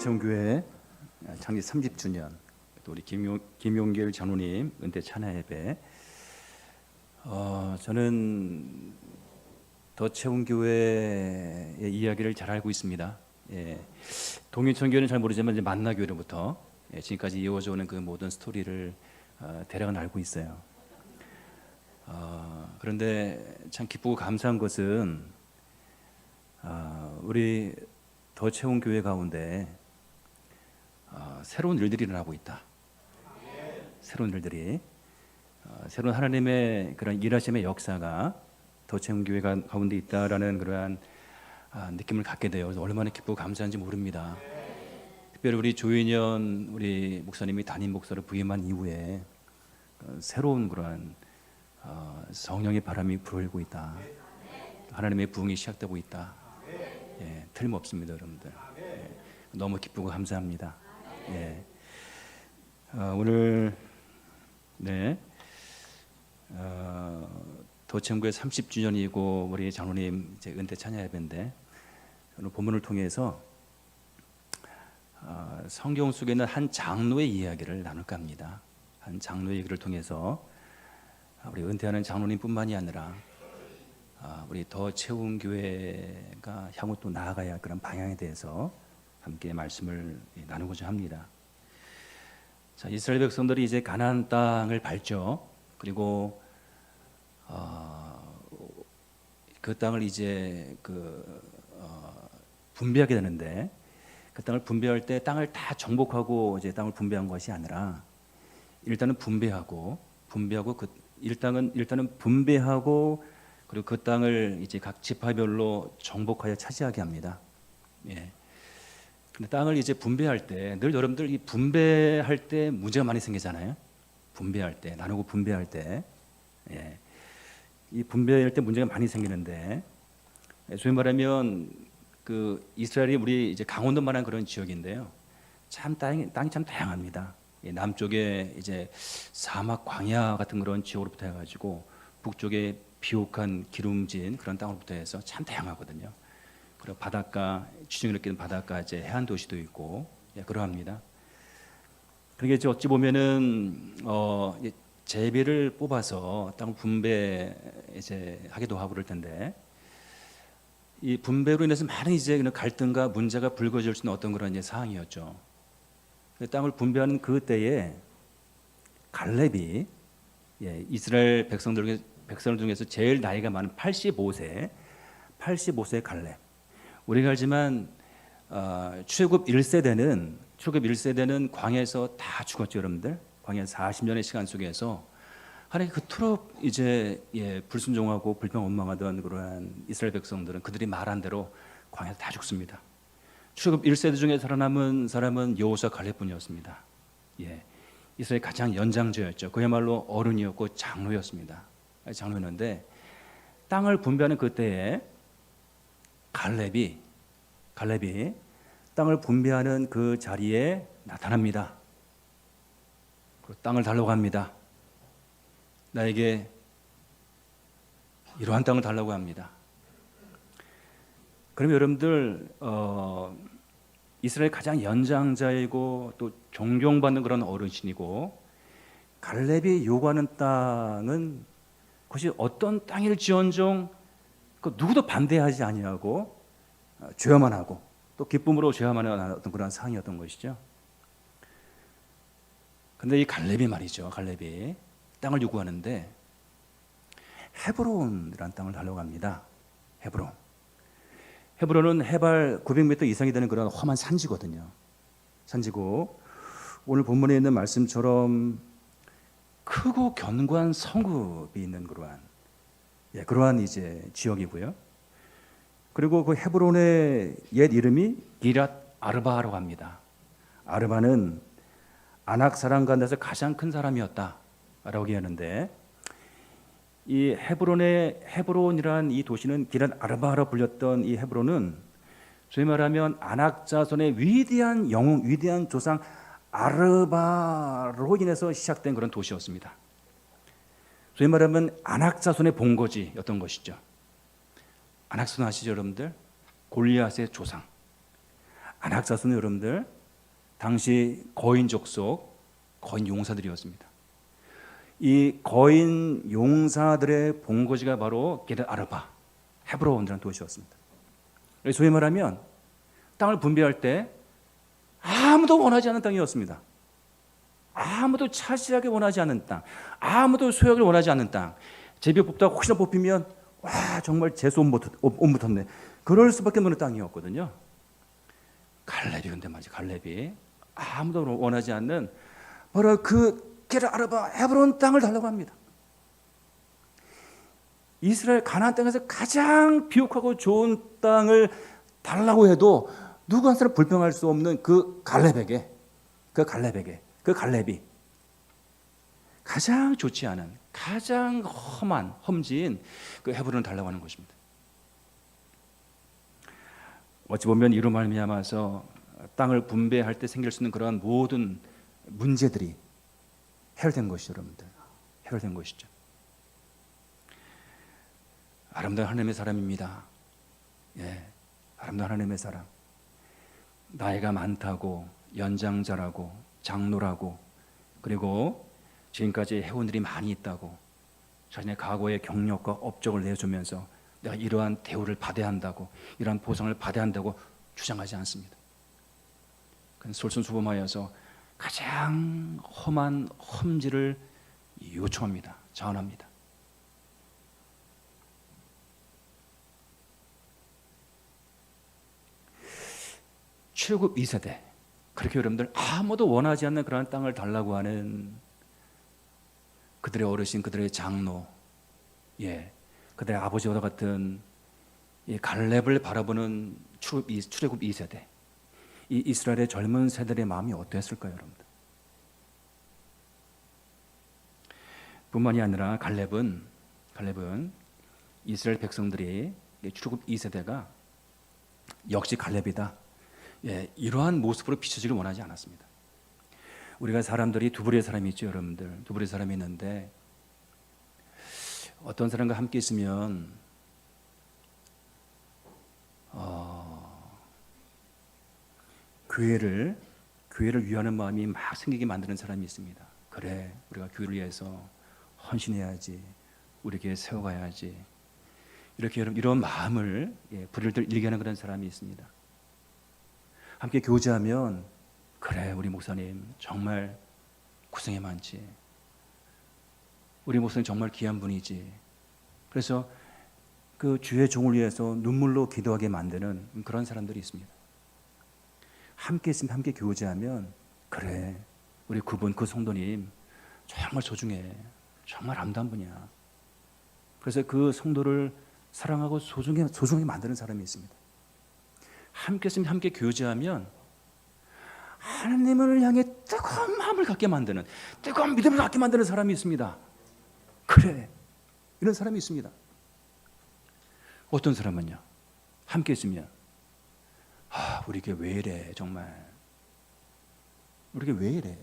도체훈교회 창립 30주년, 또 우리 김용길 장로님 은퇴 찬양 예배. 저는 도체훈교회의 이야기를 잘 알고 있습니다. 동인천교회는 잘 모르지만 이제 만나교회로부터 지금까지 이어져 오는 그 모든 스토리를 대략은 알고 있어요. 그런데 참 기쁘고 감사한 것은 우리 도체훈교회 가운데 새로운 일들이 일어나고 있다. 새로운 일들이, 새로운 하나님의 그런 일하심의 역사가 도체훈교회 가운데 있다라는 그러한 느낌을 갖게 돼요. 얼마나 기쁘고 감사한지 모릅니다. 특별히 우리 조인현 우리 목사님이 담임 목사로 부임한 이후에 새로운 그러한 성령의 바람이 불어오고 있다. 하나님의 부흥이 시작되고 있다. 틀림없습니다, 여러분들. 너무 기쁘고 감사합니다. 오늘 도체훈교회 30주년이고 우리 장로님 이제 은퇴 찬양 예배인데, 오늘 본문을 통해서 성경 속에 있는 한 장로의 이야기를 나눌까 합니다. 한 장로의 얘기를 통해서 우리 은퇴하는 장로님뿐만이 아니라 우리 도체훈교회가 향후 또 나아가야 할 그런 방향에 대해서 함께 말씀을 나누고자 합니다. 자, 이스라엘 백성들이 이제 가나안 땅을 밟죠. 그리고 그 땅을 이제 분배하게 되는데, 그 땅을 분배할 때 땅을 다 정복하고 이제 땅을 분배한 것이 아니라 일단은 분배하고 일단은 분배하고 그리고 그 땅을 이제 각 지파별로 정복하여 차지하게 합니다. 근데 땅을 이제 분배할 때 늘 여러분들 이 분배할 때 문제가 많이 생기잖아요. 분배할 때, 나누고 분배할 때, 이 분배할 때 문제가 많이 생기는데, 소위 말하면 그 이스라엘이 우리 이제 강원도만한 그런 지역인데요. 참 땅이 참 다양합니다. 남쪽에 이제 사막 광야 같은 그런 지역으로부터 해가지고 북쪽에 비옥한 기름진 그런 땅으로부터 해서 참 다양하거든요. 그리고 바닷가, 지중해 느끼는 바닷가 이제 해안 도시도 있고, 그러합니다. 그게 이제 어찌 보면은 제비를 뽑아서 땅 분배 이제 하기도 하고 그럴 텐데, 이 분배로 인해서 많은 이제 갈등과 문제가 불거질 수 있는 어떤 그런 이제 상황이었죠. 땅을 분배하는 그 때에 갈렙이 이스라엘 백성들 중에서 제일 나이가 많은 85세 갈렙. 우리가 알지만 출애굽 1세대는 광야에서 다 죽었죠, 여러분들. 광야에서 40년의 시간 속에서 하나님 그토록 이제 불순종하고 불평원망하던 그러한 이스라엘 백성들은 그들이 말한 대로 광야에서 다 죽습니다. 출애굽 1세대 중에 살아남은 사람은 여호수아 갈렙뿐이었습니다. 이스라엘 가장 연장자였죠. 그야말로 어른이었고 장로였습니다. 장로였는데 땅을 분배하는 그때에 갈렙이 땅을 분배하는 그 자리에 나타납니다. 그리고 땅을 달라고 합니다. 나에게 이러한 땅을 달라고 합니다. 그러면 여러분들 이스라엘 가장 연장자이고 또 존경받는 그런 어르신이고, 갈렙이 요구하는 땅은 그것이 어떤 땅일지언정 그 누구도 반대하지 아니하고 죄화만 하고 또 기쁨으로 죄화만 하는 어떤 그런 상황이었던 것이죠. 근데 이 갈렙이 말이죠. 갈렙이 땅을 요구하는데 헤브론이라는 땅을 달라고 합니다. 헤브론은 해발 900m 이상이 되는 그런 험한 산지거든요. 산지고 오늘 본문에 있는 말씀처럼 크고 견고한 성읍이 있는 그러한 이제 지역이고요. 그리고 그 헤브론의 옛 이름이 기랏 아르바라고 합니다. 아르바는 아낙 사람 가운데서 가장 큰 사람이었다라고 얘기하는데, 이 헤브론이란 이 도시는 기랏 아르바로 불렸던 이 헤브론은 소위 말하면 아낙 자손의 위대한 영웅, 위대한 조상 아르바로 인해서 시작된 그런 도시였습니다. 소위 말하면 아낙 자손의 본거지였던 것이죠. 아낙 자손 아시죠, 여러분들? 골리앗의 조상. 아낙 자손은 여러분들 당시 거인 족속, 거인 용사들이었습니다. 이 거인 용사들의 본거지가 바로 게르 아르바, 헤브론이라는 도시였습니다. 소위 말하면 땅을 분배할 때 아무도 원하지 않는 땅이었습니다. 아무도 차지하기 원하지 않는 땅, 아무도 소유하기 원하지 않는 땅. 제비 뽑다가 혹시나 뽑히면 와 정말 재수 온 붙었네. 그럴 수밖에 없는 땅이었거든요. 갈렙이 근데 말이지, 갈렙이 아무도 원하지 않는 바로 그 게르 아르바 헤브론 땅을 달라고 합니다. 이스라엘 가나안 땅에서 가장 비옥하고 좋은 땅을 달라고 해도 누구 한 사람 불평할 수 없는 그 갈렙이 가장 좋지 않은, 가장 험한 험지인 그 헤브론을 달라고 하는 것입니다. 어찌 보면 이로 말미암아서 땅을 분배할 때 생길 수 있는 그러한 모든 문제들이 해결된 것이죠, 여러분들. 해결된 것이죠. 아름다운 하나님의 사람입니다. 예, 아름다운 하나님의 사람. 나이가 많다고, 연장자라고, 장로라고, 그리고 지금까지 해온 일이 많이 있다고, 자신의 과거의 경력과 업적을 내주면서 내가 이러한 대우를 받아야 한다고, 이러한 보상을 받아야 한다고 주장하지 않습니다. 그는 솔선수범하여서 가장 험한 험지를 요청합니다. 자원합니다. 출애굽 2세대, 그렇게 여러분들 아무도 원하지 않는 그러한 땅을 달라고 하는 그들의 어르신, 그들의 장로, 그들의 아버지와 같은 갈렙을 바라보는 출애굽 2세대, 이 이스라엘의 젊은 세대의 마음이 어땠을까요, 여러분들? 뿐만이 아니라 갈렙은 이스라엘 백성들이 출애굽 2세대가 역시 갈렙이다, 이러한 모습으로 비춰지길 원하지 않았습니다. 우리가 사람들이 두 부류의 사람이 있죠, 여러분들. 두 부류의 사람이 있는데 어떤 사람과 함께 있으면 교회를 위하는 마음이 막 생기게 만드는 사람이 있습니다. 그래, 우리가 교회를 위해서 헌신해야지, 우리 교회 세워가야지, 이렇게 이런 마음을 불을 일게 하는 그런 사람이 있습니다. 함께 교제하면 그래, 우리 목사님 정말 고생이 많지, 우리 목사님 정말 귀한 분이지, 그래서 그 주의 종을 위해서 눈물로 기도하게 만드는 그런 사람들이 있습니다. 함께 있으면, 함께 교제하면 그래, 우리 그분, 그 성도님 정말 소중해, 정말 아름다운 분이야, 그래서 그 성도를 사랑하고 소중하게 만드는 사람이 있습니다. 함께 있으면, 함께 교제하면 하나님을 향해 뜨거운 마음을 갖게 만드는, 뜨거운 믿음을 갖게 만드는 사람이 있습니다. 그래, 이런 사람이 있습니다. 어떤 사람은요, 함께 있으면 우리 교회 왜 이래, 정말 우리 교회 왜 이래,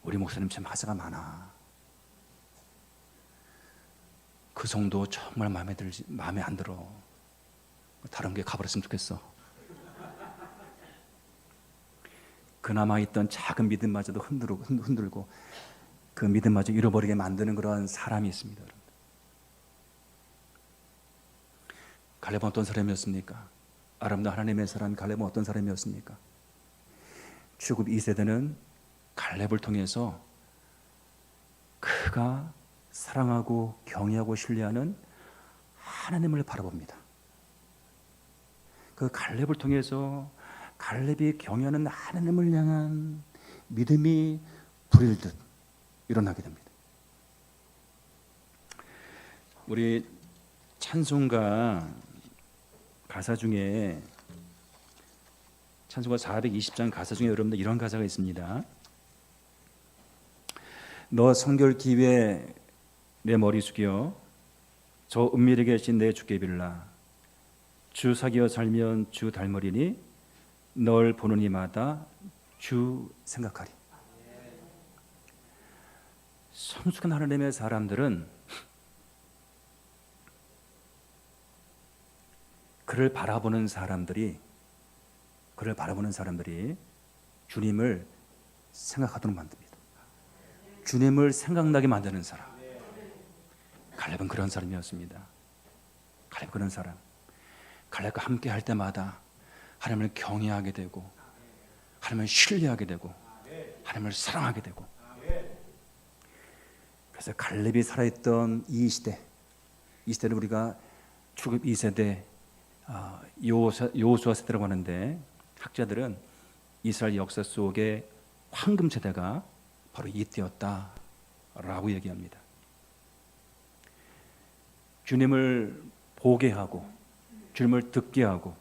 우리 목사님 참 하자가 많아, 그 성도 정말 마음에 안 들어, 다른 게 가버렸으면 좋겠어. 그나마 있던 작은 믿음마저도 흔들고 그 믿음마저 잃어버리게 만드는 그런 사람이 있습니다. 갈렙은 어떤 사람이었습니까? 아름다운 하나님의 사람 갈렙은 어떤 사람이었습니까? 출애굽 2세대는 갈렙을 통해서 그가 사랑하고 경외하고 신뢰하는 하나님을 바라봅니다. 그 갈렙을 통해서 갈렙이 경외하는 하나님을 향한 믿음이 불일 듯 일어나게 됩니다. 우리 찬송가 가사 중에, 찬송가 420장 가사 중에 여러분들 이런 가사가 있습니다. 너 성결 기회에 내 머리 숙여 저 은밀히 계신 내 주께 빌라. 주 사귀어 살면 주 닮으리니 널 보는 이마다 주 생각하리. 성숙한 하나님의 사람들은 그를 바라보는 사람들이 주님을 생각하도록 만듭니다. 주님을 생각나게 만드는 사람. 갈렙은 그런 사람이었습니다. 갈렙 그런 사람. 갈렙과 함께 할 때마다 하나님을 경외하게 되고, 하나님을 신뢰하게 되고, 하나님을 사랑하게 되고. 그래서 갈렙이 살아있던 이 시대를 우리가 출애굽 2세대 여호수아 세대라고 하는데, 학자들은 이스라엘 역사 속의 황금 세대가 바로 이때였다라고 얘기합니다. 주님을 보게 하고, 주님을 듣게 하고,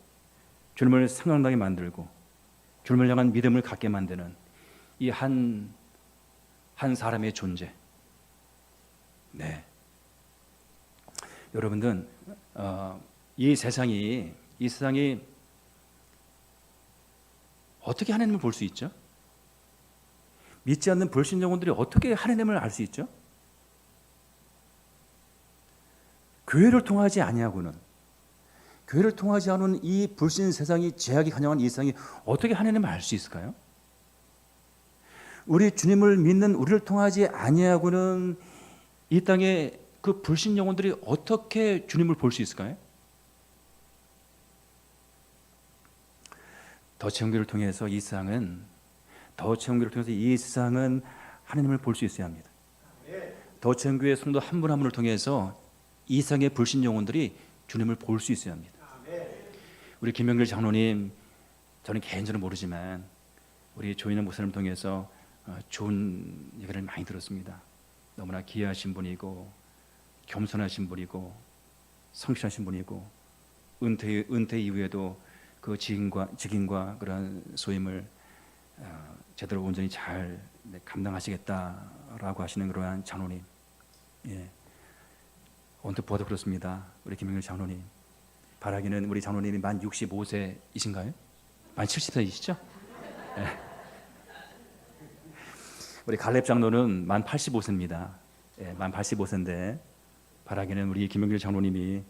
주님을 생각나게 만들고, 주님을 향한 믿음을 갖게 만드는 이 한 사람의 존재. 네, 여러분들, 이 세상이 어떻게 하나님을 볼 수 있죠? 믿지 않는 불신 영혼들이 어떻게 하나님을 알 수 있죠? 교회를 통하지 않은 이 불신 세상이, 죄악이 간영한 이 세상이 어떻게 하나님을 알 수 있을까요? 우리 주님을 믿는 우리를 통하지 아니하고는 이 땅에 그 불신 영혼들이 어떻게 주님을 볼 수 있을까요? 더체험교를 통해서 이 세상은 하나님을 볼 수 있어야 합니다. 더체험교회 성도 한 분 한 분을 통해서 이 세상의 불신 영혼들이 주님을 볼 수 있어야 합니다. 우리 김영길 장로님, 저는 개인적으로 모르지만 우리 조인영 목사님을 통해서 좋은 얘기를 많이 들었습니다. 너무나 귀하신 분이고, 겸손하신 분이고, 성실하신 분이고, 은퇴 이후에도 그 직임과 그런 소임을 제대로 온전히 잘 감당하시겠다라고 하시는 그러한 장로님. 예, 언뜻 보아도 그렇습니다. 우리 김영일 장로님, 바라기는 우리 장로님이 만 65세이신가요? 만 70세이시죠? 예. 우리 갈렙 장로는 만 85세입니다. 예, 만 85세인데 바라기는 우리 김영길 장로님이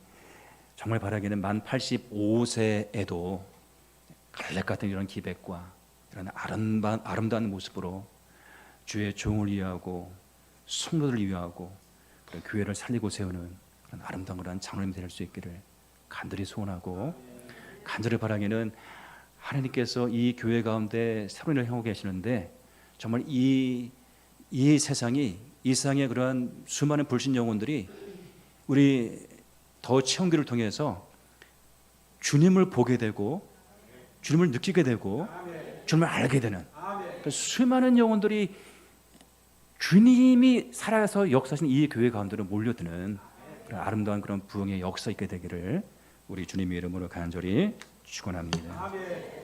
정말 바라기는 만 85세에도 갈렙 같은 이런 기백과 이런 아름다운 모습으로 주의 종을 위하고 성도들을 위하고 교회를 살리고 세우는 그런 아름다운 그런 장로님이 될 수 있기를 간절히 소원하고, 간절히 바라기는 하나님께서 이 교회 가운데 새로운 일을 하고 계시는데, 정말 이 세상의 그러한 수많은 불신 영혼들이 우리 더 체험기를 통해서 주님을 보게 되고, 주님을 느끼게 되고, 주님을 알게 되는 수많은 영혼들이 주님이 살아서 역사하신 이 교회 가운데로 몰려드는 그런 아름다운 그런 부흥의 역사 있게 되기를 우리 주님의 이름으로 간절히 축원합니다.